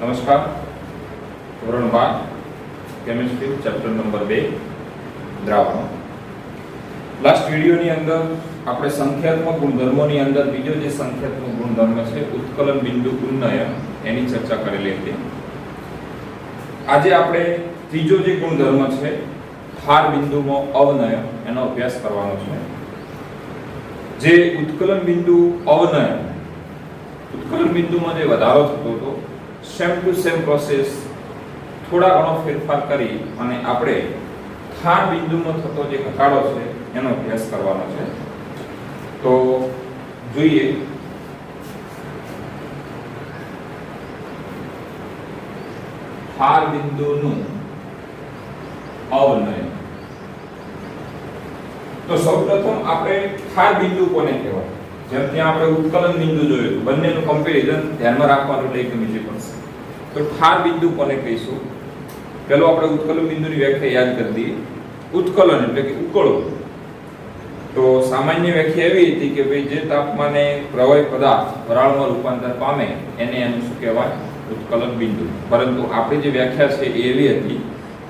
નમસ્કાર. ધોરણ 12 chemistry chapter number 2 દ્રાવણો. Last વિડિયોની અંદર આપણે સંખ્યાત્મક ગુણધર્મોની અંદર બીજો જે સંખ્યાત્મક ગુણધર્મ છે ઉત્કલન બિંદુ ઉન્નયન એની ચર્ચા કરેલી હતી. આજે આપણે ત્રીજો જે ગુણધર્મ છે ઠાર બિંદુમાં અવનયન એનો અભ્યાસ કરવાનો છે. જે ઉત્કલન બિંદુ અવનયન, ઉત્કલન બિંદુમાં જે વધારો થતો હતો, સેમ ટુ સેમ પ્રોસેસ થોડા ઘણો ફેરફાર કરી અને આપણે ઠાર બિંદુમાં થતો જે ઘટાડો છે એનો અભ્યાસ કરવાનો છે. તો જોઈએ ઠાર બિંદુનું અવનયન. તો સૌપ્રથમ આપણે ઠાર બિંદુ કોને કહેવાય? જેમ ત્યાં આપણે ઉત્કલન બિંદુ જોયું હતું, બંનેનું કમ્પેરિઝન ધ્યાનમાં રાખવાનું એટલે એકદમ ઈઝી પડશે. તો ઠાર બિંદુ કોને કહીશું? પહેલો આપણે ઉત્કલન બિંદુની વ્યાખ્યા યાદ કરી દઈએ. ઉત્કલન એટલે કે ઉકળવું. તો સામાન્ય વ્યાખ્યા એવી હતી કે ભાઈ જે તાપમાને પ્રવાહી પદાર્થ વરાળમાં રૂપાંતર પામે એને એનું શું કહેવાય? ઉત્કલન બિંદુ. પરંતુ આપણી જે વ્યાખ્યા છે એ એવી હતી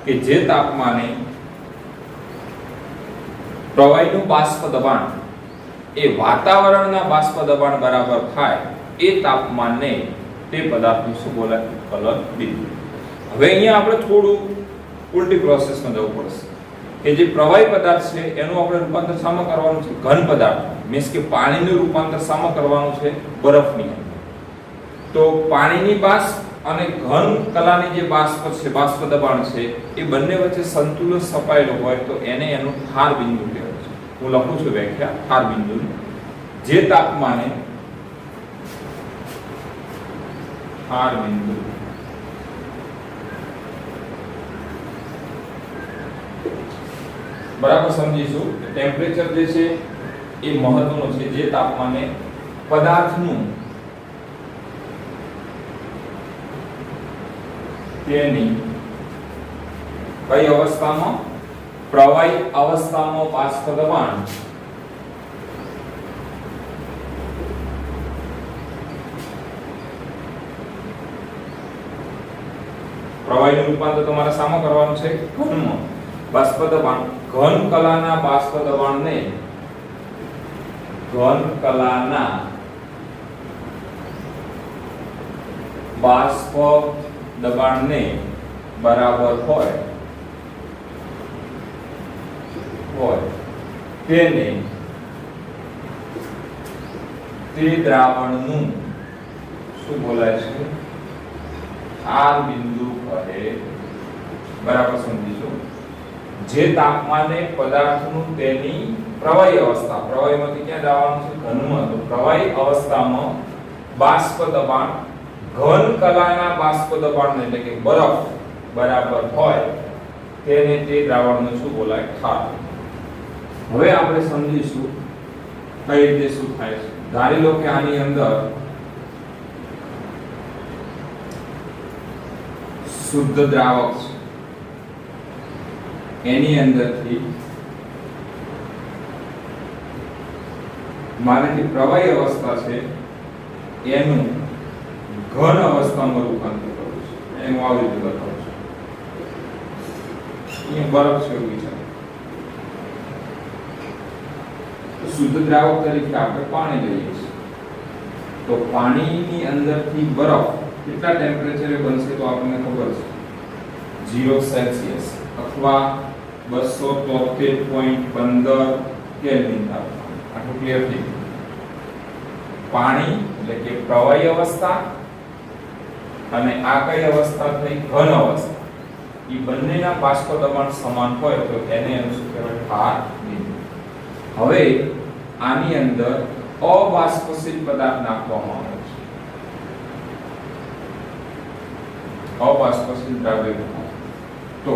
કે જે તાપમાને પ્રવાહીનું બાષ્પ દબાણ એ વાતાવરણના બાષ્પ દબાણ બરાબર થાય એ તાપમાનને તે પદાર્થનું શું બોલાય? ઉત્કલન બિંદુ. હવે અહીંયા આપણે થોડું ઉલટી પ્રોસેસમાં જવું પડશે કે જે પ્રવાહી પદાર્થ છે એનું આપણે રૂપાંતર શામાં કરવાનું છે? ઘન પદાર્થ, મીન્સ કે પાણીનું રૂપાંતર શામાં કરવાનું છે? બરફની અંદર. તો પાણીની બાષ્પ અને ઘન કલાની જે બાષ્પ છે, બાષ્પ દબાણ છે, એ બંને વચ્ચે સંતુલન સ્થપાયેલું હોય તો એને એનું ઠાર બિંદુ કહેવાય છે. હું લખું છું વ્યાખ્યા ઠાર બિંદુની. જે તાપમાને ઠાર બિંદુ બરાબર સમજીશું. ટેમ્પરેચર જે છે એ મહત્વનું છે. જે તાપમાને પદાર્થનું તેની કઈ અવસ્થામાં? પ્રવાહી અવસ્થામાં બાષ્પ દબાણ પ્રવાહીનું રૂપાંતર તમારે શામાં કરવાનું છે? ઘનમાં. બાષ્પ દબાણ, ઘન કલાના બાષ્પ દબાણને ઘન કલાના બાષ્પ દબાણને બરાબર હોય તેને તે દ્રાવણનું શું બોલાય છે? ઠાર બિંદુ કહે. બરાબર સમજીશું. જે તાપમાને પદાર્થનું તેની પ્રવાહી અવસ્થા, પ્રવાહીમાંથી ક્યાં જવાનું છે? ઘનમાં. તો પ્રવાહી અવસ્થામાં બાષ્પ દબાણ ઘન કલાના બાષ્પ દબાણ એટલે કે બરફ બરાબર હોય તેને તે દ્રાવણનું શું બોલાય? ઠાર. હવે આપણે સમજીશું કઈ રીતે શું થાય છે. ધારી લો કે આની અંદર શુદ્ધ દ્રાવક છે, એની અંદરથી માને જે પ્રવાહી અવસ્થા છે એનું ઘન અવસ્થામાં રૂપાંતર કરું છું. એનું આવી રીતે બતાવું છું. અહીંયા બરફ છે એવું વિચાર. શુદ્ધ દ્રાવક તરીકે આપણે પાણી લઈએ છીએ. તો પાણીની અંદરથી બરફ કેટલા ટેમ્પરેચરે બનશે? તો આપણને ખબર છે 0 સેલ્સિયસ અથવા 273.15 કેલ્વિન તાપમાન. આટલું ક્લિયર થઈ ગયું. પાણી એટલે કે પ્રવાહી અવસ્થા અને આ કઈ અવસ્થા થઈ? ઘન અવસ્થા. એ બંનેના બાષ્પ દબાણ સમાન હોય તો એને એનું શું કહેવાય? ઠાર બિંદુ. હવે આની અંદર અબાષ્પશીલ પદાર્થ નાખવામાં આવે છે. અબાષ્પશીલ દ્રવ્ય. તો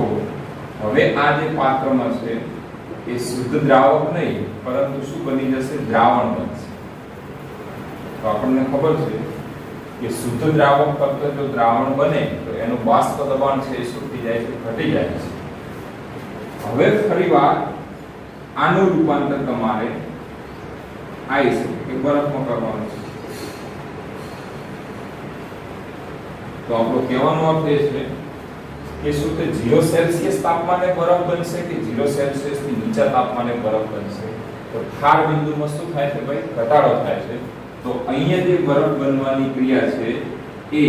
હવે આ જે પાત્રમાં છે એ શુદ્ધ દ્રાવક નહીં પરંતુ શું બની જશે? દ્રાવણ બનશે. તો આપણને ખબર છે કે શુદ્ધ દ્રાવક કરતા જો દ્રાવણ બને તો એનું બાષ્પ દબાણ છે એ શું થઈ જાય છે? ઘટી જાય છે. હવે ફરીવાર આનું રૂપાંતર તમારે આવી શકે કે બરફમાં કરવાનું છે. તો આપણો કહેવાનો અર્થ એ છે કે શું તે 0 સેલ્સિયસ તાપમાને બરફ બનશે કે 0 સેલ્સિયસ થી નીચા તાપમાને બરફ બનશે? તો ઠાર બિંદુમાં શું થાય છે ભાઈ? ઘટાડો થાય છે. તો અહીંયા જે બરફ બનવાની ક્રિયા છે એ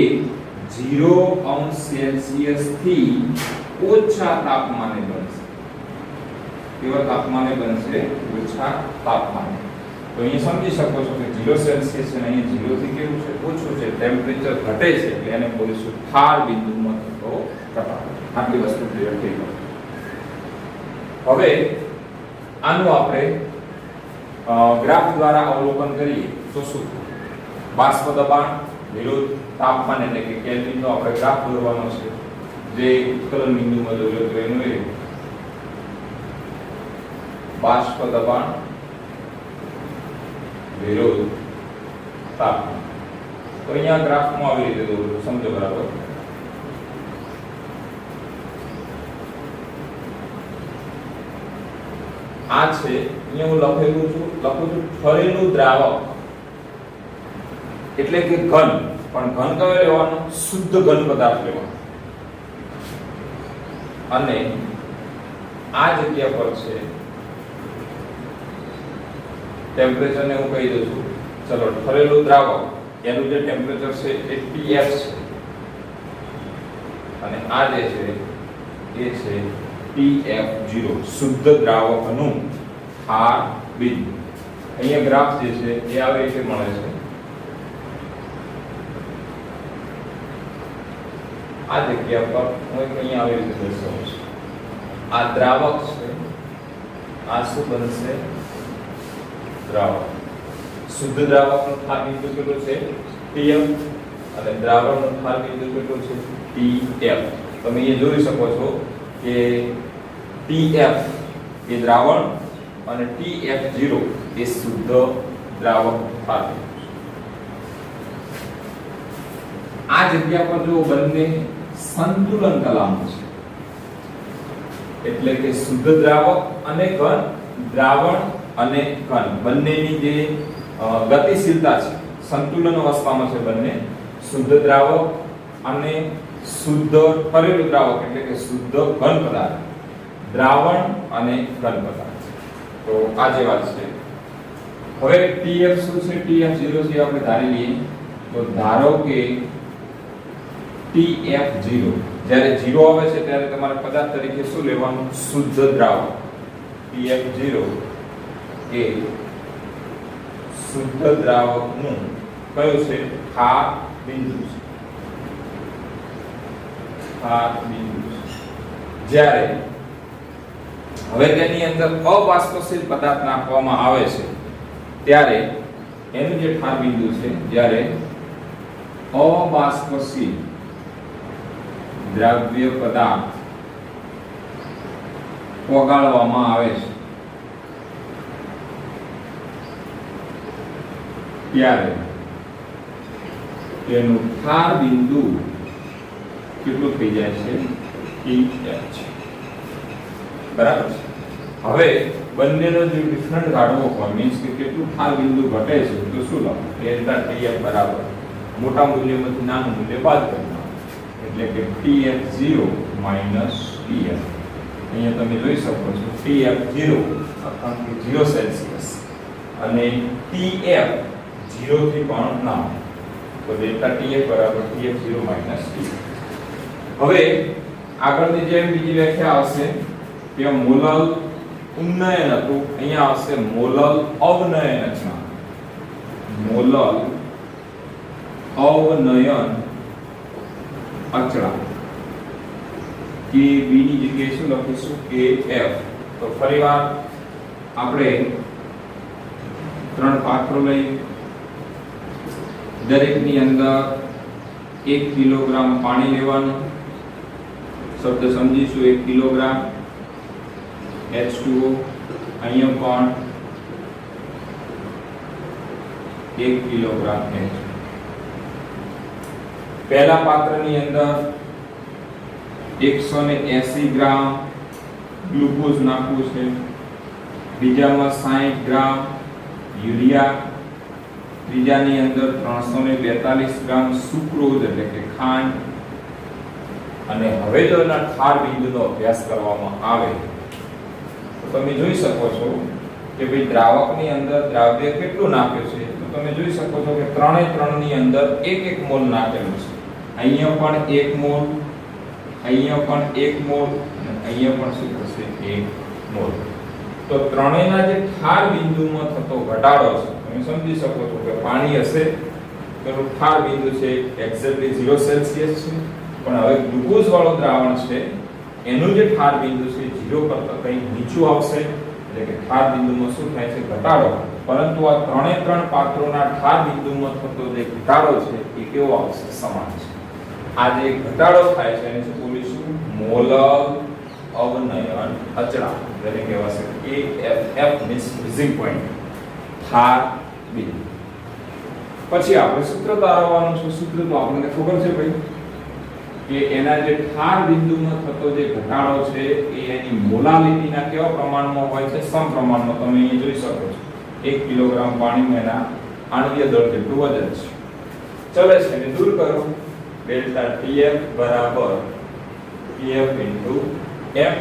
0 સેલ્સિયસ થી ઓછા તાપમાને બનશે. કેવા તાપમાને બનશે? ઓછા તાપમાને. તો અહીંયા સમજી શકો છો કે 0 સેલ્સિયસ છે અને અહીંયા 0 થી કેવું છે? ઓછું છે. ટેમ્પરેચર ઘટે છે એટલે એને બોલીશું ઠાર બિંદુમાં થતો ઘટાડો. આટલી વસ્તુ ક્લિયર થઈ ગઈ. હવે આનું આપણે ગ્રાફ દ્વારા અવલોકન કરીએ તો શું થાય? બાષ્પ દબાણ વિરુદ્ધ તાપમાન એટલે કે કેલ્વિનનો આપણે ગ્રાફ દોરવાનો છે. જે ઉત્કલન બિંદુમાં દોર્યો તો એનું એ બાષ્પ દબાણ વિરુદ્ધ તાપમાન. તો અહીંયા ગ્રાફમાં આવી રીતે દોરો, સમજો બરાબર. આ છે અહીંયા હું લખું છું ઠરેલું દ્રાવક એટલે કે ઘન. પણ ઘન કયો લેવાનો? શુદ્ધ ઘન પદાર્થ લેવાનો. અને આ જગ્યા પર છે ટેમ્પરેચર ને હું કહી દઉં છું. ચલો, ઠરેલું દ્રાવક એનું જે ટેમ્પરેચર છે એ Tf છે અને આ જે છે એ છે Tf0 શુદ્ધ દ્રાવકનું ઠાર બિંદુ. અહીંયા ગ્રાફ જે છે એ આવી રીતે મળે છે. આ જગ્યા પર હું અહીંયા આવી રીતે દર્શાવું છું. આ દ્રાવક છે, આ શું બનશે? દ્રાવક. શુદ્ધ દ્રાવકનું ઠાર બિંદુ કેટલું છે? Tf. અને દ્રાવકનું ઠાર બિંદુ કેટલું છે? Tf. તમે અહીંયા જોઈ શકો છો કે Tf એ દ્રાવણ અને Tf0 એ શુદ્ધ દ્રાવક ઠાર બિંદુ. આ જગ્યા પર જો બંને સંતુલન કલામો છે એટલે કે શુદ્ધ દ્રાવક અને ઘન, દ્રાવણ અને ઘન બંનેની જે ગતિશીલતા છે સંતુલન અવસ્થામાં છે બંને. શુદ્ધ દ્રાવક અને શુદ્ધ ઠરેલું દ્રાવક એટલે કે શુદ્ધ ઘન પદાર્થ, દ્રાવણ અને ઘન પદાર્થ. તો આ જે વાત છે. હવે Tf શું છે? Tf0 થી આપણે ધારી લઈએ તો ધારો કે Tf0 જ્યારે 0 આવે છે ત્યારે તમારે પદાર્થ તરીકે શું લેવાનું? શુદ્ધ દ્રાવક. Tf0 એ શુદ્ધ દ્રાવકનું કયું છે? ઠાર બિંદુ છે. ઠાર બિંદુ છે. જ્યારે હવે તેની અંદર અબાષ્પશીલ પદાર્થ નાખવામાં આવે છે ત્યારે એનું જે ઠાર બિંદુ છે, જ્યારે અબાષ્પશીલ દ્રવ્ય પદાર્થ ઓગાળવામાં આવે છે ત્યારે તેનું ઠાર બિંદુ કેટલું થઈ જાય છે? Tf. બરાબર છે. હવે બંનેનો જે ડિફરન્ટ કાઢવો હોય મીન્સ કે કેટલું ઠાર બિંદુ ઘટે છે તો શું લખો? ડેલ્ટા Tf બરાબર મોટા મૂલ્યમાંથી નાનું મૂલ્ય બાદ કરવાનું એટલે કે Tf0 માઈનસ Tf. અહીંયા તમે જોઈ શકો છો Tf0 અખાંકી 0 સેલ્સિયસ અને Tf 0 થી પણ ના. તો ડેલ્ટા Tf બરાબર Tf0 માઈનસ Tf. હવે આગળની જે બીજી વ્યાખ્યા આવશે કે મોલલ ઉન્નયન હતું, અહીંયા આવશે મોલલ અવનયન અચળાંક. મોલલ અવનયન અચળાંક Kb ની જગ્યાએ શું લખીશું? Kf. તો ફરીવાર આપણે ત્રણ પાત્રો લઈ દરેકની અંદર 1 કિલોગ્રામ પાણી લેવાનું. શબ્દ સમજીશું 1 કિલોગ્રામ H2O. અહીંયા પણ 1 કિલોગ્રામ H2O. પહેલા પાત્રની અંદર 180 ગ્રામ ગ્લુકોઝ નાખવું છે. બીજામાં 60 ગ્રામ યુરિયા ત્રીજાની અંદર 342 ગ્રામ સુક્રોઝ એટલે કે ખાંડ. અને હવે જો એના ઠાર બિંદુનો અભ્યાસ કરવામાં આવે તો તમે જોઈ શકો છો કે ભાઈ દ્રાવકની અંદર દ્રાવ્ય કેટલું નાખ્યું છે. તો તમે જોઈ શકો છો કે 3 ની અંદર 1 મોલ નાખેલું છે. અહીંયા પણ 1 મોલ, અહીંયા પણ 1 મોલ અને અહીંયા પણ શું થશે 1 મોલ. તો ત્રણેયના જે ઠાર બિંદુમાં થતો ઘટાડો છે તમે સમજી શકો છો કે પાણી હશે તો ઠાર બિંદુ છે એક્ઝેક્ટલી 0 સેલ્સિયસ છે. પણ હવે ગ્લુકોઝ વાળું દ્રાવણ છે એનું જે ઠાર બિંદુ છે 0 કરતાં કંઈ નીચું આવશે એટલે કે ઠાર બિંદુમાં શું થાય છે ઘટાડો. પરંતુ આ ત્રણ પાત્રોના ઠાર બિંદુમાં થતો જે ઘટાડો છે એ કેવો આવશે સમાન છે. આ જે ઘટાડો થાય છે એને શું બોલીશું મોલર અવનયન અચળાંક જેને કહેવાશે AFF મીન્સ ફ્રીઝિંગ પોઈન્ટ ઠાર બિંદુ. પછી આપણે સૂત્ર તારવવાનું છે. સૂત્ર તો આપણને ખબર છે ભાઈ કે એના જે ઠાર બિંદુમાં થતો જે ઘટાડો છે એ એની મોલાલિટીના કેવા પ્રમાણમાં હોય છે સમપ્રમાણમાં. તમે અહીં જોઈ શકો છો 1 કિલોગ્રામ પાણીમાં એના આણ્વીય દળ જેટલું વજન છે. ચલે છે એને દૂર કરો. ડેલ્ટા TF બરાબર TF ઇન્ટુ m.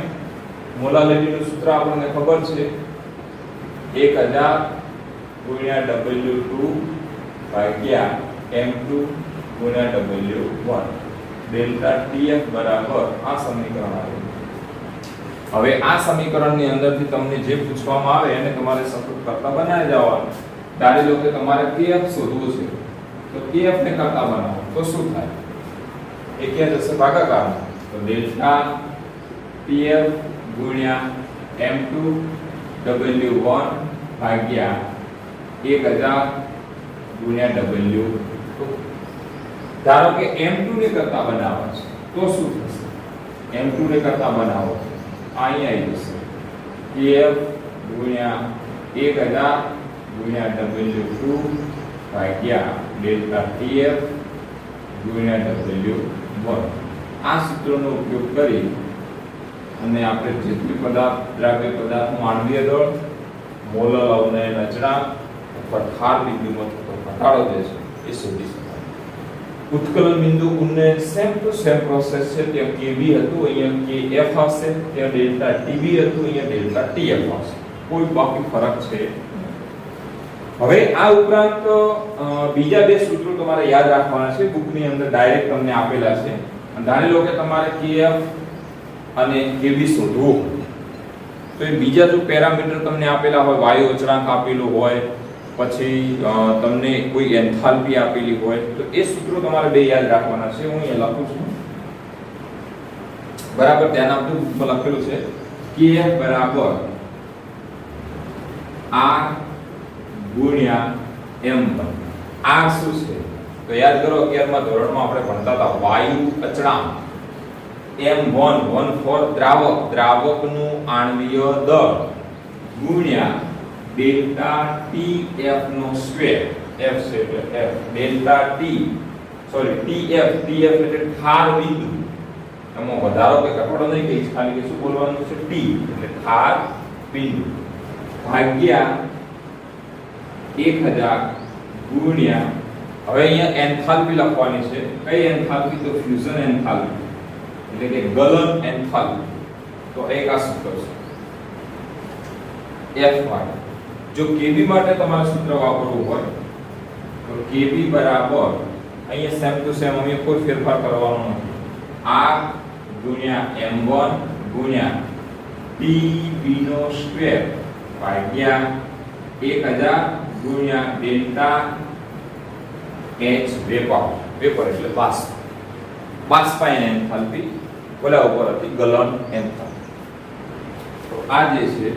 મોલાલિટીનું સૂત્ર આપણને ખબર છે 1000 ગુણ્યા W2 ભાગ્યા m2 ગુણ્યા W1. ડેલ્ટા TF બરાબર આ સમીકરણ આવે. હવે આ સમીકરણની અંદરથી તમને જે પૂછવામાં આવે એને તમારે સતત કરતા બનાવી જવાનું. ધારી લો કે તમારે KF શોધવું છે તો KF ને કરતા બનાવો તો શું થાય? એ ક્યાં જશે ભાગાકારમાં. તો ડેલ્ટા TF ગુણ્યા m2 W1 ભાગ્યા 1000 ગુણ્યા W2. ધારો કે m2 ને કરતા બનાવવા છે તો શું થશે? m2 ને કરતા બનાવો અહીંયા આવી જશે KF ગુણ્યા 1000 ગુણ્યા W2 ભાગ્યા ડેલ્ટા TF ગુણ્યા W1. આ સૂત્રનો ઉપયોગ કરી અને આપણે જેટલી દ્રાવ્ય પદાર્થનું આણ્વીય દળ, મોલર અવનયન અચળાંક અથવા ઠાર બિંદુમાં થતો ઘટાડો જે છે એ શોધી શકાય. ઉત્કલન બિંદુ ઉન્નયન સેમ ટુ સેમ પ્રોસેસ છે. ત્યાં KB હતું, અહીંયા KF આવશે. ત્યાં ડેલ્ટા TB હતું, અહીંયા ડેલ્ટા TF આવશે. કોઈ બાકી ફરક છે. હવે આ ઉપરાંત બીજા બે સૂત્રો તમારે યાદ રાખવાના છે. બુકની અંદર ડાયરેક્ટ તમને આપેલા છે. ધારી લો કે તમારે KF અને KB શોધવું તો એ બીજા જો પેરામીટર તમને આપેલા હોય, વાયુ અચળાંક આપેલું હોય, પછી તમને કોઈ એન્થાલ્પી આપેલી હોય તો એ સૂત્રો તમારે બે યાદ રાખવાના છે. હું અહીંયા લખું છું બરાબર, ધ્યાન આપજો. બુકમાં લખેલું છે KF બરાબર R ગુણ્યા m1. R શું છે તો યાદ કરો 11મા ધોરણમાં આપણે ભણતા હતા વાયુ અચળાંક. m1 1 ફોર દ્રાવક, દ્રાવકનું આણ્વીય દળ ગુણ્યા ડેલ્ટા TF નો સ્ક્વેર. F છે એટલે F ડેલ્ટા TF એટલે ઠાર બિંદુ. એમાં વધારો કે ઘટાડો નહીં કહીશ, ખાલી કે શું બોલવાનું છે T એટલે ઠાર બિંદુ ભાગ્યા 1000 ગુણ્યા, હવે અહીંયા એન્થાલ્પી લખવાની છે. કઈ એન્થાલ્પી? તો ફ્યુઝન એન્થાલ્પી એટલે કે ગલન એન્થાલ્પી. તો એક આ સૂત્ર છે F માટે. જો KB માટે તમારે સૂત્ર વાપરવું હોય તો KB બરાબર અહીંયા સેમ ટુ સેમ, અહીંયા કોઈ ફેરફાર કરવાનો નથી. R ગુણ્યા m1 ગુણ્યા TB નો સ્ક્વેર ભાગ્યા 1000 ગુણ્યા ડેલ્ટા H વેપર. વેપર એટલે બાષ્પ. બાષ્પાયન એન્થાલ્પી બોલા ઉપર હતી ગલન એન્થાલ્પી. તો આ જે છે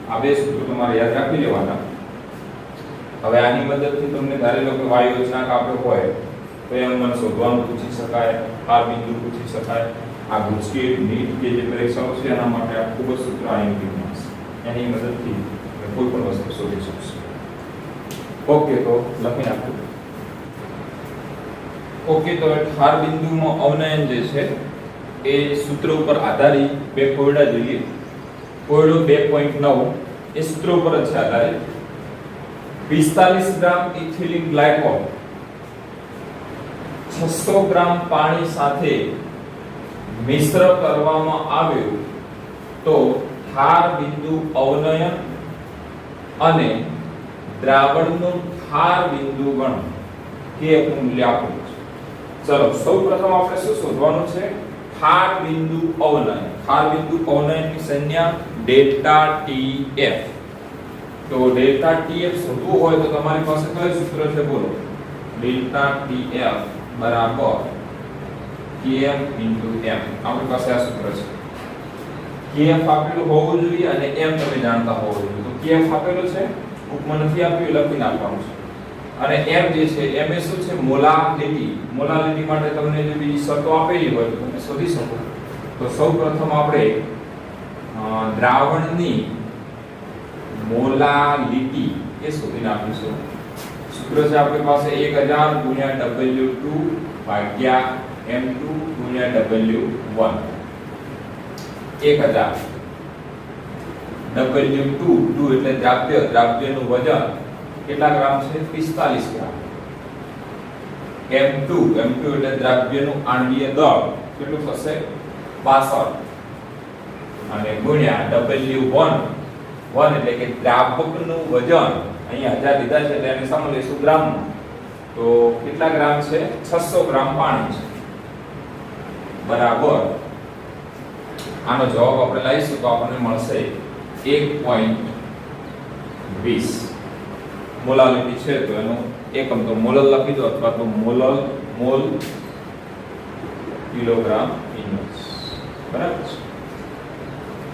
આ બે સૂત્રો તમારે યાદ રાખી લેવાના. હવે આની મદદથી તમને ધારી લો કે વાયુ અચળાંક આપ્યો હોય તો એમ મને શોધવાનું પૂછી શકાય, આ બિંદુ પૂછી શકાય. આ ગુજકેટ નીટ કે જે પરીક્ષાઓ છે એના માટે આ ખૂબ જ સૂત્ર આઈએમપી છે. એની મદદથી કોઈ પણ વસ્તુ શોધી શકશો. ઓકે, તો લખી નાખો. ઓકે, તો ઠાર બિંદુમાં અવનયન જે છે એ સૂત્ર ઉપર આધારિત બે કોયડા જોઈએ. કોયડો 2.9 એ સૂત્ર ઉપર જ છે આધારિત. 45 ગ્રામ ઇથિલિન ગ્લાયકોલ 600 ગ્રામ પાણી સાથે મિશ્ર કરવામાં આવ્યું તો ઠાર બિંદુ અવનયન અને દ્રાવણનું ઠાર બિંદુ ગણ કે મૂલ્ય આપ્યું છે. ચલો સૌપ્રથમ આપણે શું શોધવાનું છે? ઠાર બિંદુ અવનયન. ઠાર બિંદુ અવનયનની સંજ્ઞા ડેલ્ટા ટીએફ. તો ડેલ્ટા ટીએફ શોધવું હોય તો તમારી પાસે કયું સૂત્ર છે? બોલો. ડેલ્ટા ટીએફ બરાબર kf * m. આપણી પાસે આ સૂત્ર છે. kf આપેલું હોવું જોઈએ અને m તમે જાણતા હોવો જોઈએ. તો kf આપેલું છે, ઉપમાં નથી આપ્યું, લખી નાખવાનું છે. અને m જે છે m એ શું છે? મોલાલિટી. મોલાલિટી માટે તમને જે બીજી શરતો આપેલી હોય તો તમે શોધી શકો. તો સૌપ્રથમ આપણે દ્રાવણની મોલાલિટી એ શોધી નાખીશું. સૂત્ર છે આપણી પાસે 1000 × W2 ભાગ્યા M2 × W1. 1000 W2 એટલે દ્રાવ્ય, દ્રાવ્યનું વજન કેટલા ગ્રામ છે? 45 ગ્રામ. M2 એટલે દ્રાવ્યનું આણ્વીય દળ કેટલું થશે? 62. અને ગુણ્યા W1 એટલે કે દ્રાવકનું વજન, અહીંયા 1000 લીધા છે એટલે એને સામે લઈશું ગ્રામમાં. તો કેટલા ગ્રામ છે? 600 ગ્રામ પાણી છે. બરાબર આનો જવાબ આપણે લઈશું તો આપણને મળશે 1.20. મોલાલિટી છે તો એનો એકમ તો મોલ લખી દો અથવા તો મોલ કિલોગ્રામ ઇન્વર્સ. બરાબર છે.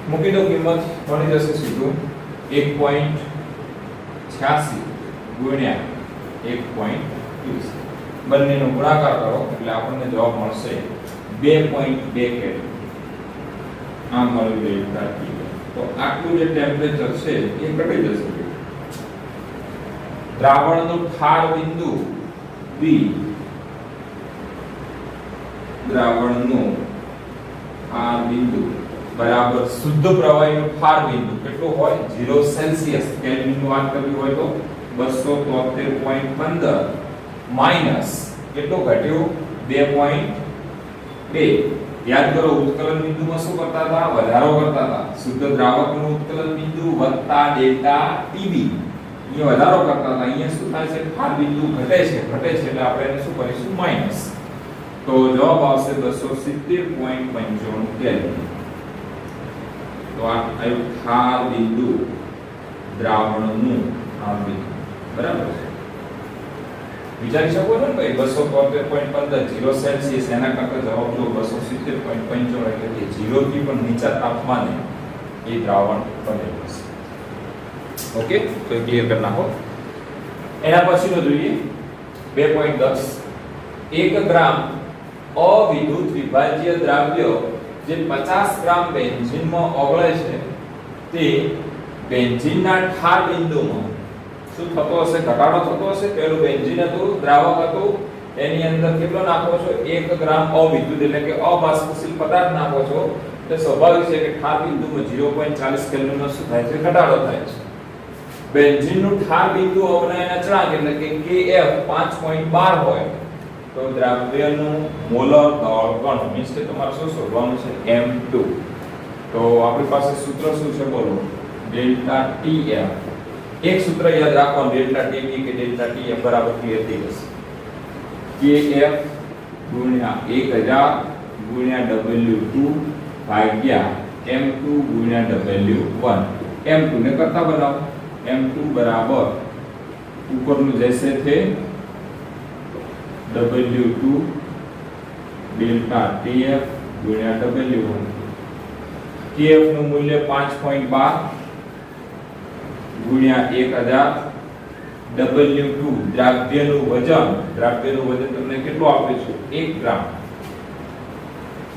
મૂકી દો, કિંમત મળી જશે સીધું 1.86 ગુણ્યા 1.20. બંનેનો ગુણાકાર કરો એટલે આપણને જવાબ મળશે 2.2 કેલ્વિન. આ મળ્યું ડેલ્ટા ટી. તો આટલું જે ટેમ્પરેચર છે એ ઘટી જશે. દ્રાવણનું ઠાર બિંદુ B, દ્રાવણનું ઠાર બિંદુ બરાબર શુદ્ધ પ્રવાહીનું ઠાર બિંદુ કેટલું હોય? 0 સેલ્સિયસ. કેલ્વિનની વાત કરવી હોય તો 273.15 માઈનસ કેટલું ઘટ્યું? 2.2. યાદ કરો, ઉત્કલન બિંદુમાં શું કરતા હતા? વધારો કરતા હતા. શુદ્ધ દ્રાવકનું ઉત્કલન બિંદુ વત્તા ડેલ્ટા ટીબી, અહીંયા વધારો કરતા હતા. અહીંયા શું થાય છે? ઠાર બિંદુ ઘટે છે એટલે આપણે એને શું કરીશું? માઈનસ. તો જવાબ આવશે 270.95 કેલ્વિન. તો આ આવ્યું ઠાર બિંદુ, દ્રાવણનું ઠાર બિંદુ. બરાબર છે. વિચારી શકો છો ને ભાઈ 273.15 0 સેલ્સિયસ, એના કરતા જવાબ જો 270.95 એટલે કે 0 થી પણ નીચા તાપમાને એ દ્રાવણ બનેલું છે. ઓકે, તો ક્લિયર કરી નાખો. એના પછીનો જોઈએ 2.10. 1 ગ્રામ અવિદ્યુત વિભાજ્ય દ્રાવ્ય જે 50 ગ્રામ બેન્ઝીનમાં ઓગળે છે તે બેન્ઝીનના ઠાર બિંદુમાં શું થતો હશે? ઘટાડો થતો હશે. પેલું બેન્ઝીન હતું, દ્રાવક હતું, એની અંદર કેટલો નાખો છો? 1 ગ્રામ અવિદ્યુત એટલે કે અબાષ્પશીલ પદાર્થ નાખો છો. એટલે સ્વાભાવિક છે કે ઠાર બિંદુમાં 0.40 કેલ્વિનનો શું થાય છે? ઘટાડો થાય છે. બેન્ઝીનનું ઠાર બિંદુ અવનયન અચળાંક એટલે કે Kf 5.12 હોય તો દ્રાવ્યનું મોલર દળ ગણ મીન્સ કે તમારે શું શોધવાનું છે? M2. તો આપણી પાસે સૂત્ર શું છે? બોલો. Delta Tf. એક સૂત્ર યાદ રાખવાનું, ડેલ્ટા Tb કે ડેલ્ટા Tf બરાબર ક્લિયર થઈ જશે. Kf ગુણ્યા 1000 ગુણ્યા W2 ભાગ્યા M2 ગુણ્યા W1. M2 ને કરતા બનાવો. M2 બરાબર ઉપરનું જैसे थे W2 ડેલ્ટા Tf ગુણ્યા W1. Kf નું મૂલ્ય 5.12 ગુણ્યા 1000 W2 દ્રાવ્યનું વજન તમને કેટલું આપે છે? 1 ગ્રામ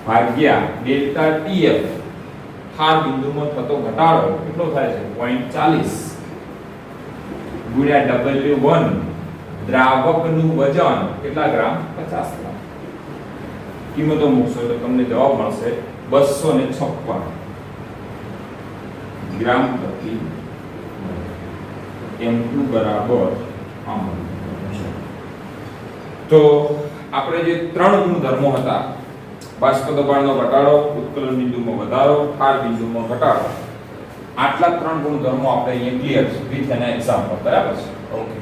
ભાગ્યા ડેલ્ટા Tf ઠાર બિંદુમાં થતો ઘટાડો કેટલો થાય છે? 0.40 ગુણ્યા W1 દ્રાવકનું વજન કેટલા ગ્રામ? 50 ગ્રામ. કિંમતો મૂકશો તો તમને જવાબ મળશે 256 ગ્રામ પ્રતિ. m2 બરાબર આમ તો આપણે જે ત્રણ ગુણધર્મો હતા બાષ્પ દબાણનો ઘટાડો, ઉત્કલન બિંદુમાં વધારો, ઠાર બિંદુમાં ઘટાડો, આટલા ત્રણ ગુણધર્મો આપણે અહીંયા ક્લિયર છે વિથ એન એક્ઝામ્પલ. બરાબર છે? ઓકે.